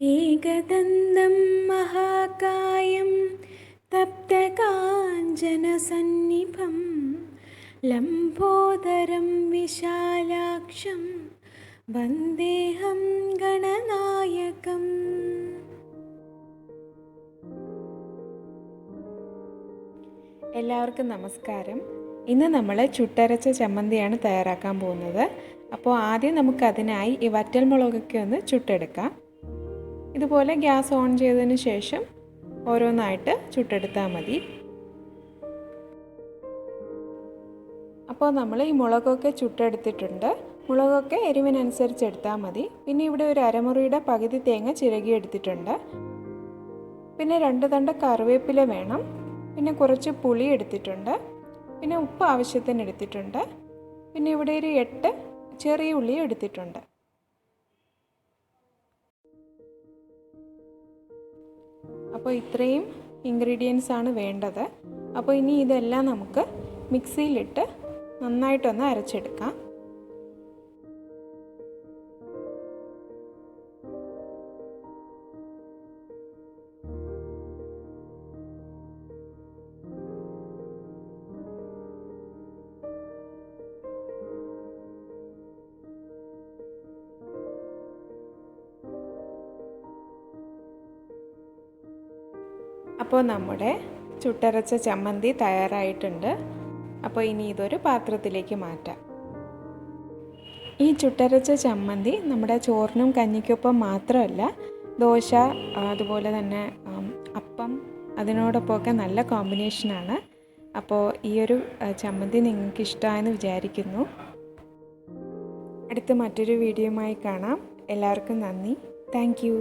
एकदन्तं महाकायं तप्तकाञ्चनसन्निभं लम्बोदरं विशालाक्षं वन्देऽहं गणनायकम्. എല്ലാവർക്കും നമസ്കാരം. ഇന്ന് നമ്മൾ ചുട്ടരച്ച ചമ്മന്തിയാണ് തയ്യാറാക്കാൻ പോകുന്നത്. അപ്പോൾ ആദ്യം നമുക്കതിനായി ഈ വറ്റൽമുളകൊക്കെ ഒന്ന് ചുട്ടെടുക്കാം. ഇതുപോലെ ഗ്യാസ് ഓൺ ചെയ്തതിന് ശേഷം ഓരോന്നായിട്ട് ചുട്ടെടുത്താൽ മതി. അപ്പോൾ നമ്മൾ ഈ മുളകൊക്കെ ചുട്ടെടുത്തിട്ടുണ്ട്. മുളകൊക്കെ എരിവിനനുസരിച്ച് എടുത്താൽ മതി. പിന്നെ ഇവിടെ ഒരു അരമുറിയുടെ പകുതി തേങ്ങ ചിരകി എടുത്തിട്ടുണ്ട്. പിന്നെ 2 തണ്ട് കറിവേപ്പില വേണം. പിന്നെ കുറച്ച് പുളി എടുത്തിട്ടുണ്ട്. പിന്നെ ഉപ്പ് ആവശ്യത്തിന് എടുത്തിട്ടുണ്ട്. പിന്നെ ഇവിടെ ഒരു 8 ചെറിയ ഉള്ളി എടുത്തിട്ടുണ്ട്. അപ്പോൾ ഇത്രയും ഇൻഗ്രീഡിയൻസ് ആണ് വേണ്ടത്. അപ്പോൾ ഇനി ഇതെല്ലാം നമുക്ക് മിക്സിയിലിട്ട് നന്നായിട്ടൊന്ന് അരച്ചെടുക്കാം. അപ്പോൾ നമ്മുടെ ചുട്ടരച്ച ചമ്മന്തി തയ്യാറായിട്ടുണ്ട്. അപ്പോൾ ഇനി ഇതൊരു പാത്രത്തിലേക്ക് മാറ്റാം. ഈ ചുട്ടരച്ച ചമ്മന്തി നമ്മുടെ ചോറിനും കഞ്ഞിക്കൊപ്പം മാത്രമല്ല, ദോശ അതുപോലെ തന്നെ അപ്പം അതിനോടൊപ്പമൊക്കെ നല്ല കോമ്പിനേഷനാണ്. അപ്പോൾ ഈ ഒരു ചമ്മന്തി നിങ്ങൾക്ക് ഇഷ്ടമായെന്ന് വിചാരിക്കുന്നു. അടുത്ത മറ്റൊരു വീഡിയോയുമായി കാണാം. എല്ലാവർക്കും നന്ദി. Thank you.